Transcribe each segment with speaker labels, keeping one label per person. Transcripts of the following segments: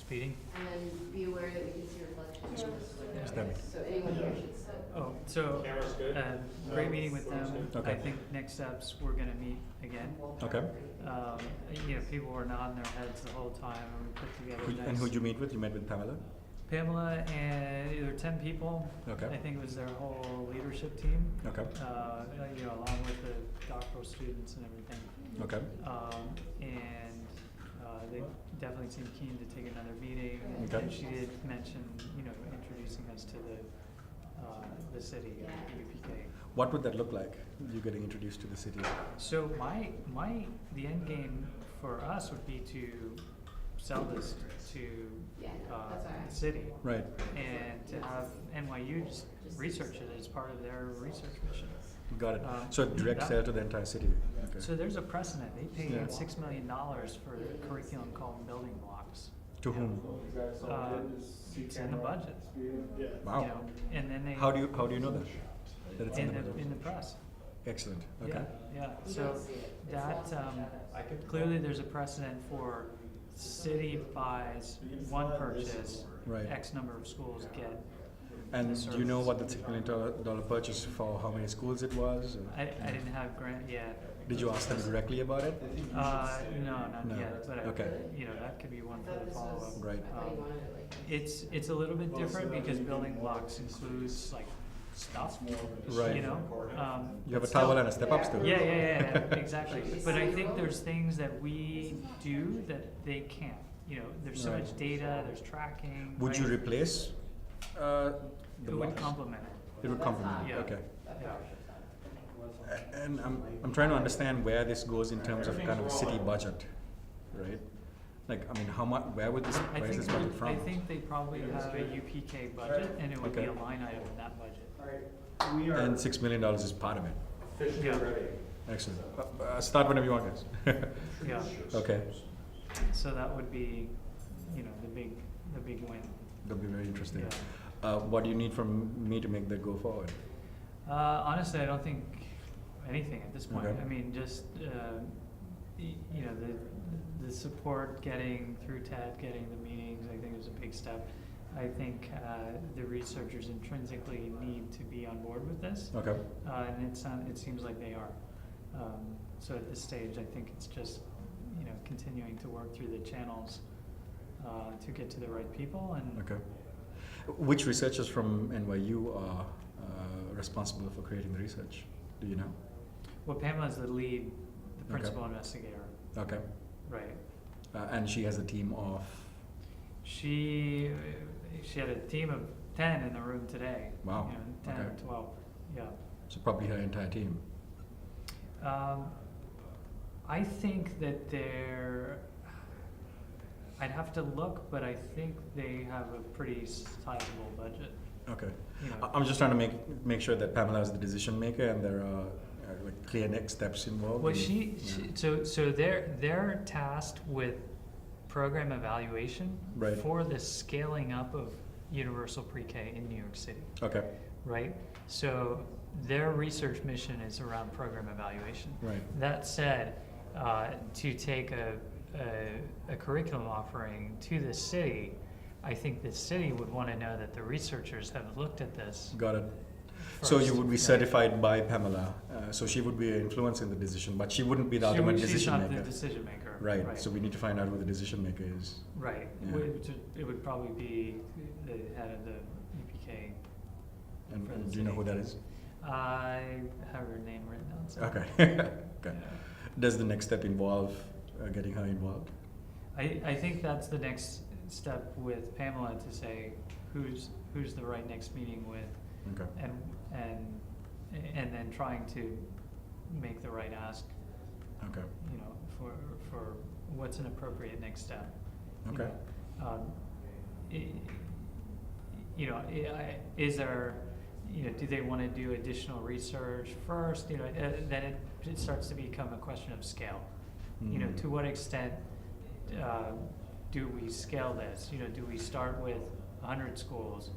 Speaker 1: meeting.
Speaker 2: And then be aware that we can see reflections on this
Speaker 3: Yes,
Speaker 2: window.
Speaker 3: Debbie.
Speaker 2: So anyone here should sit.
Speaker 1: Oh, so,
Speaker 4: Camera's good?
Speaker 1: great meeting with them.
Speaker 3: Okay.
Speaker 1: I think next steps, we're gonna meet again.
Speaker 3: Okay.
Speaker 1: People were nodding their heads the whole time, and we put together
Speaker 3: And who'd you meet with? You met with Pamela?
Speaker 1: Pamela and either 10 people.
Speaker 3: Okay.
Speaker 1: I think it was their whole leadership team.
Speaker 3: Okay.
Speaker 1: Along with the doctoral students and everything.
Speaker 3: Okay.
Speaker 1: They definitely seemed keen to take another meeting.
Speaker 3: Okay.
Speaker 1: And she did mention, introducing us to the city, UPK.
Speaker 3: What would that look like? You getting introduced to the city?
Speaker 1: So the end game for us would be to sell this to the city.
Speaker 3: Right.
Speaker 1: And to have NYU just research it as part of their research mission.
Speaker 3: Got it. So direct sale to the entire city. Okay.
Speaker 1: So there's a precedent. They paid
Speaker 3: Yeah.
Speaker 1: $6 million for a curriculum called Building Blocks.
Speaker 3: To whom?
Speaker 1: It's in the budget.
Speaker 3: Wow.
Speaker 1: And then they
Speaker 3: How do you know that? That it's in the budget?
Speaker 1: in the press.
Speaker 3: Excellent. Okay.
Speaker 1: Yeah. So that clearly there's a precedent for city buys one purchase,
Speaker 3: Right.
Speaker 1: X number of schools get.
Speaker 3: And
Speaker 1: the
Speaker 3: do you know
Speaker 1: service.
Speaker 3: what the $6 million purchase for how many schools it was? Or
Speaker 1: I didn't have grant yet.
Speaker 3: did you ask them directly about it?
Speaker 1: No, not
Speaker 3: No.
Speaker 1: yet. But
Speaker 3: Okay.
Speaker 1: that could be one for the follow up.
Speaker 3: Right.
Speaker 1: It's a little bit different because Building Blocks includes like stuff.
Speaker 3: Right.
Speaker 1: You
Speaker 3: You have a
Speaker 1: still-
Speaker 3: towel and a StepUp still.
Speaker 1: Yeah, exactly. But I think there's things that we do that they can't. There's so
Speaker 3: Right.
Speaker 1: much data, there's tracking.
Speaker 3: Would you
Speaker 1: right?
Speaker 3: replace the
Speaker 1: It would
Speaker 3: box?
Speaker 1: complement it.
Speaker 3: It would complement.
Speaker 1: Yeah.
Speaker 3: Okay.
Speaker 1: Yeah.
Speaker 3: And I'm trying to understand where this goes in terms of kind of a city budget, right? Like, I mean, how much? Where would
Speaker 1: I
Speaker 3: this
Speaker 1: think
Speaker 3: budget from?
Speaker 1: I think they probably have a UPK budget, and it would be
Speaker 3: Okay.
Speaker 1: a line item in that budget.
Speaker 4: We are
Speaker 3: And $6 million is part of it.
Speaker 4: officially
Speaker 1: Yeah.
Speaker 4: ready.
Speaker 3: Excellent. Start whenever you want, guys.
Speaker 1: Yeah.
Speaker 3: Okay.
Speaker 1: So that would be, the big win.
Speaker 3: That'll be very interesting.
Speaker 1: Yeah.
Speaker 3: What do you need from me to make that go forward?
Speaker 1: Honestly, I don't think anything at this point.
Speaker 3: Okay.
Speaker 1: I mean, just the support getting through TED, getting the meetings. I think is a big step. I think the researchers intrinsically need to be on board with this,
Speaker 3: Okay.
Speaker 1: and it seems like they are. So at this stage, I think it's just continuing to work through the channels to get to the right people and.
Speaker 3: Okay. Which researchers from NYU are responsible for creating the research? Do you know?
Speaker 1: Well, Pamela's the lead, the
Speaker 3: Okay.
Speaker 1: principal investigator,
Speaker 3: Okay.
Speaker 1: right?
Speaker 3: And she has a team of.
Speaker 1: She had a team of 10 in the room today.
Speaker 3: Wow.
Speaker 1: 10 or
Speaker 3: Okay.
Speaker 1: 12. Yeah.
Speaker 3: So probably her entire team.
Speaker 1: I think that I'd have to look, but I think they have a pretty sizable budget.
Speaker 3: Okay.
Speaker 1: You know.
Speaker 3: I'm just trying to make sure that Pamela is the decision maker and there are like clear next steps involved.
Speaker 1: Well,
Speaker 3: and-
Speaker 1: so they're tasked with program evaluation
Speaker 3: Right.
Speaker 1: for the scaling up of universal pre-K in New York City,
Speaker 3: Okay.
Speaker 1: right? So their research mission is around program evaluation.
Speaker 3: Right.
Speaker 1: That said, to take a curriculum offering to the city, I think the city would want to know that the researchers have looked at this.
Speaker 3: Got it. So you
Speaker 1: first.
Speaker 3: would be certified by Pamela, so she would be influencing the decision, but she wouldn't be the ultimate
Speaker 1: She's
Speaker 3: decision
Speaker 1: not
Speaker 3: maker.
Speaker 1: the decision maker.
Speaker 3: Right. So we need to find out who the decision maker is.
Speaker 1: Right.
Speaker 3: Yeah.
Speaker 1: It would probably be the head of the UPK.
Speaker 3: And,
Speaker 1: for the
Speaker 3: and do you know
Speaker 1: city.
Speaker 3: who that is?
Speaker 1: I have her name written down. So.
Speaker 3: Okay. Okay.
Speaker 1: Yeah.
Speaker 3: Does the next step involve getting her involved?
Speaker 1: I think that's the next step with Pamela to say who's the right next meeting with,
Speaker 3: Okay.
Speaker 1: and then trying to make the right ask.
Speaker 3: Okay.
Speaker 1: For what's an appropriate next step.
Speaker 3: Okay.
Speaker 1: Is there, do they want to do additional research first? Then it starts to become a question of scale.
Speaker 3: Mhm.
Speaker 1: To what extent do we scale this? Do we start with 100 schools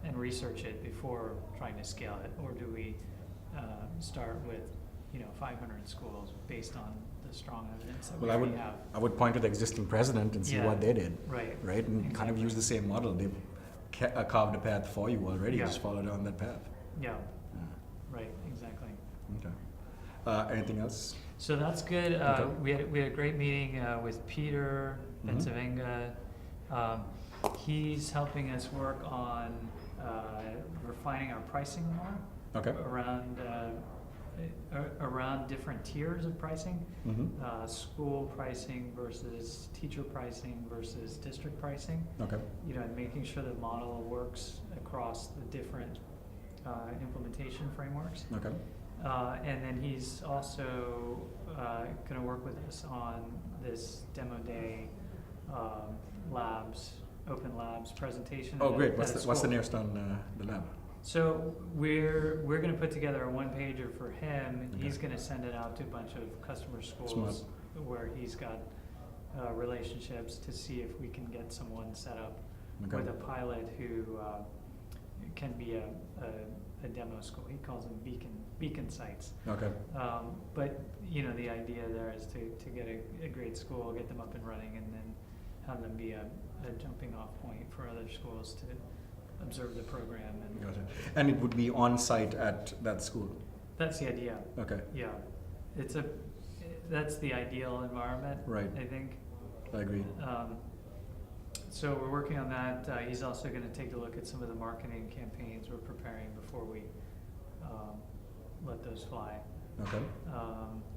Speaker 1: and research it before trying to scale it, or do we start with 500 schools based on the the strong evidence that
Speaker 3: Well,
Speaker 1: we
Speaker 3: I
Speaker 1: already
Speaker 3: would,
Speaker 1: have.
Speaker 3: I would point to the existing precedent and see
Speaker 1: Yeah.
Speaker 3: what they did,
Speaker 1: Right.
Speaker 3: right? And kind of
Speaker 1: Exactly.
Speaker 3: use the same model. They've carved a path for you already.
Speaker 1: Yeah.
Speaker 3: Just follow down that path.
Speaker 1: Yeah,
Speaker 3: Yeah.
Speaker 1: right, exactly.
Speaker 3: Okay. Anything else?
Speaker 1: So that's good.
Speaker 3: Okay.
Speaker 1: We had a great meeting with Peter
Speaker 3: Mhm.
Speaker 1: Benzavenga. He's helping us work on refining our pricing more
Speaker 3: Okay.
Speaker 1: around different tiers of pricing.
Speaker 3: Mm-hmm.
Speaker 1: School pricing versus teacher pricing versus district pricing.
Speaker 3: Okay.
Speaker 1: You know, and making sure the model works across the different implementation frameworks.
Speaker 3: Okay.
Speaker 1: And then he's also going to work with us on this demo day open labs presentation.
Speaker 3: Oh,
Speaker 1: at
Speaker 3: great.
Speaker 1: at
Speaker 3: What's
Speaker 1: a
Speaker 3: the
Speaker 1: school.
Speaker 3: nearest on the lab?
Speaker 1: So we're going to put together a one pager for him.
Speaker 3: Okay.
Speaker 1: He's going to send it out to a bunch of customer schools
Speaker 3: Smart.
Speaker 1: where he's got relationships to see if we can get someone set up
Speaker 3: Okay.
Speaker 1: with a pilot who can be a demo school. He calls them beacon sites.
Speaker 3: Okay.
Speaker 1: But you know, the idea there is to get a great school, get them up and running, and then have them be a jumping off point for other schools to observe the program. And
Speaker 3: Gotcha. And it would be on site at that school.
Speaker 1: that's the idea.
Speaker 3: Okay.
Speaker 1: Yeah, that's the ideal environment.
Speaker 3: Right.
Speaker 1: I think.
Speaker 3: I agree.
Speaker 1: So we're working on that. He's also going to take a look at some of the marketing campaigns we're preparing before we let those fly.
Speaker 3: Okay.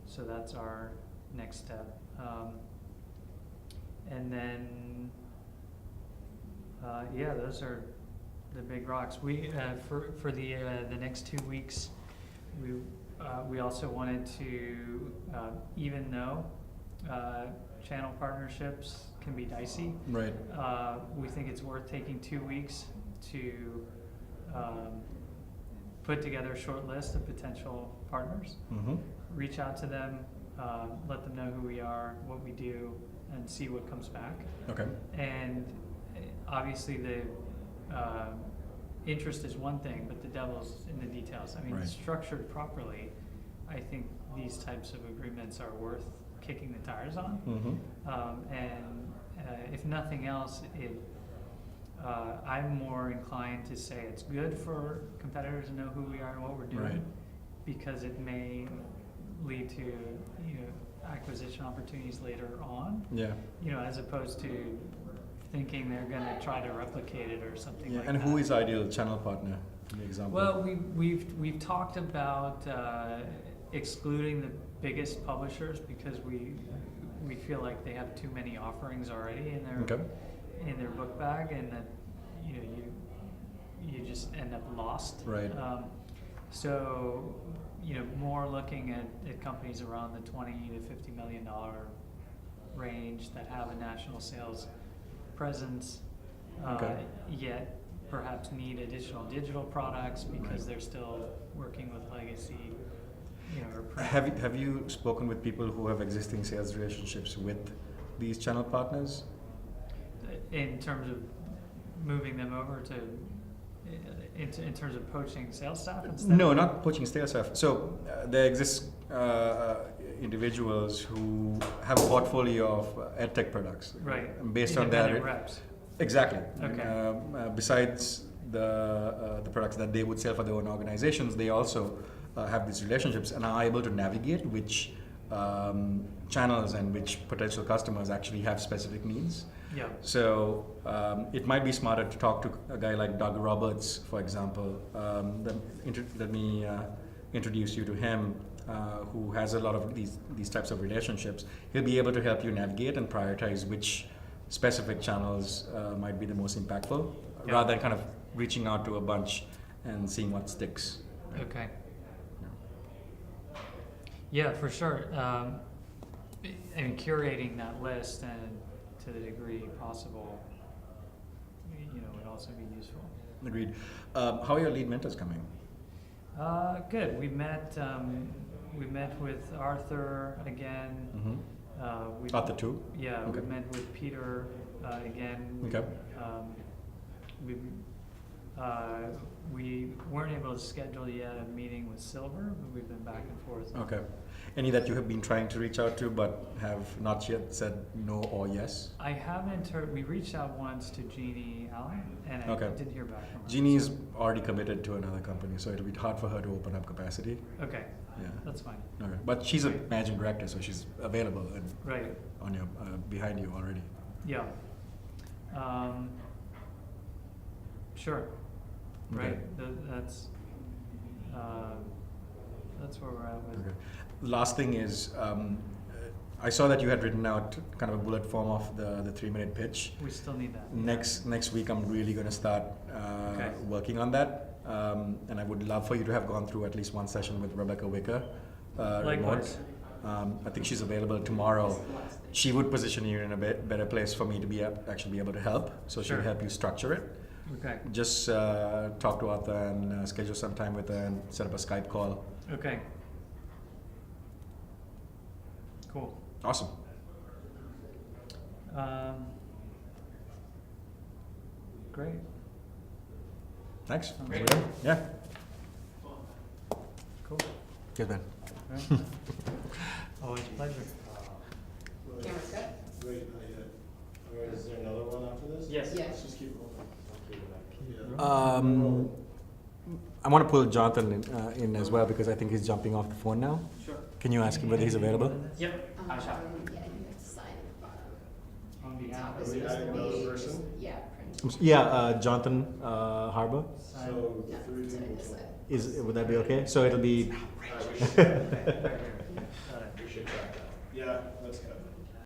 Speaker 1: So that's our next step. And then, yeah, those are the big rocks. We for the next 2 weeks, we also wanted to, even though channel partnerships can be dicey,
Speaker 3: Right.
Speaker 1: we think it's worth taking 2 weeks to put together a short list of potential partners,
Speaker 3: Mm-hmm.
Speaker 1: reach out to them, let them know who we are, what we do, and see what comes back.
Speaker 3: Okay.
Speaker 1: And obviously the interest is one thing, but the devil's in the details. I mean,
Speaker 3: Right.
Speaker 1: structured properly, I think these types of agreements are worth kicking the tires on.
Speaker 3: Mm-hmm.
Speaker 1: And if nothing else, I'm more inclined to say it's good for competitors to know who we are and what we're doing,
Speaker 3: Right.
Speaker 1: because it may lead to acquisition opportunities later on.
Speaker 3: Yeah.
Speaker 1: As opposed to thinking they're going to try to replicate it or something
Speaker 3: Yeah.
Speaker 1: like
Speaker 3: And
Speaker 1: that.
Speaker 3: who is ideal channel partner? Give me an example.
Speaker 1: Well, we've talked about excluding the biggest publishers because we feel like they have too many offerings already in their
Speaker 3: Okay.
Speaker 1: in their book bag, and that you just end up lost.
Speaker 3: Right.
Speaker 1: So more looking at companies around the $20 to $50 million range that have a national sales presence,
Speaker 3: Okay.
Speaker 1: yet perhaps need additional digital products because
Speaker 3: Right.
Speaker 1: they're still working with legacy, or print.
Speaker 3: Have you spoken with people who have existing sales relationships with these channel partners?
Speaker 1: In terms of moving them over to, in terms of poaching sales staff and stuff?
Speaker 3: No, not poaching sales staff. So there exist individuals who have a portfolio of EdTech products.
Speaker 1: Right.
Speaker 3: And based on that,
Speaker 1: Independent reps.
Speaker 3: exactly.
Speaker 1: Okay.
Speaker 3: Besides the products that they would sell for their own organizations, they also have these relationships and are able to navigate which channels and which potential customers actually have specific needs.
Speaker 1: Yeah.
Speaker 3: So it might be smarter to talk to a guy like Doug Roberts, for example. Let me introduce you to him, who has a lot of these types of relationships. He'll be able to help you navigate and prioritize which specific channels might be the most impactful,
Speaker 1: Yeah.
Speaker 3: rather than kind of reaching out to a bunch and seeing what sticks.
Speaker 1: Okay. Yeah, for sure. Curating that list and to the degree possible, would also be useful.
Speaker 3: Agreed. How are your lead mentors coming?
Speaker 1: Good. We met with Arthur again.
Speaker 3: Mm-hmm. Arthur too?
Speaker 1: Yeah,
Speaker 3: Okay.
Speaker 1: we met with Peter again.
Speaker 3: Okay.
Speaker 1: We weren't able to schedule yet a meeting with Silver, but we've been back and forth.
Speaker 3: Okay. Any that you have been trying to reach out to but have not yet said no or yes?
Speaker 1: I haven't heard, we reached out once to Jeannie Allen, and I
Speaker 3: Okay.
Speaker 1: didn't hear back from her.
Speaker 3: Jeannie's already committed to another company, so it'll be hard for her to open up capacity.
Speaker 1: Okay,
Speaker 3: Yeah.
Speaker 1: that's fine.
Speaker 3: Okay. But she's a managing director, so she's available and
Speaker 1: Right,
Speaker 3: on your behind you already.
Speaker 1: yeah. Sure, right,
Speaker 3: Okay.
Speaker 1: that's where we're at with.
Speaker 3: Okay. Last thing is, I saw that you had written out kind of a bullet form of the 3-minute pitch.
Speaker 1: We still need that.
Speaker 3: Next week, I'm really going to start
Speaker 1: Okay.
Speaker 3: working on that, and I would love for you to have gone through at least one session with Rebecca Wicker.
Speaker 1: Likewise.
Speaker 3: I think she's available tomorrow. She would position you in a better place for me to actually be able to help. So she'll
Speaker 1: Sure.
Speaker 3: help you structure it.
Speaker 1: Okay,
Speaker 3: Just talk to Arthur and schedule some time with her and set up a Skype call.
Speaker 1: okay. Cool.
Speaker 3: Awesome.
Speaker 1: Great.
Speaker 3: Thanks.
Speaker 1: Sounds
Speaker 3: Great.
Speaker 1: good.
Speaker 3: Yeah.
Speaker 1: Cool.
Speaker 3: Good man.
Speaker 1: Right. Always a pleasure.
Speaker 2: Camera set?
Speaker 4: Wait, not yet. Or is there another one after this?
Speaker 1: Yes.
Speaker 2: Yeah.
Speaker 4: Let's just keep going.
Speaker 3: I want to pull Jonathan in as well because I think he's jumping off the phone now.
Speaker 1: Sure.
Speaker 3: Can you ask him whether he's available?
Speaker 1: Yep.
Speaker 2: Yeah, you have to sign at the bottom.
Speaker 1: On behalf
Speaker 2: Top
Speaker 1: of
Speaker 2: is
Speaker 4: we
Speaker 2: just
Speaker 4: adding
Speaker 2: the
Speaker 4: another
Speaker 2: page,
Speaker 4: person?
Speaker 2: just- Yeah, print.
Speaker 3: Yeah, Jonathan Harbour.
Speaker 4: So
Speaker 2: No,
Speaker 4: three
Speaker 2: sorry,
Speaker 4: people.
Speaker 2: this side.
Speaker 3: Would that be okay? So it'll be
Speaker 4: Alright, we should-
Speaker 1: Right here.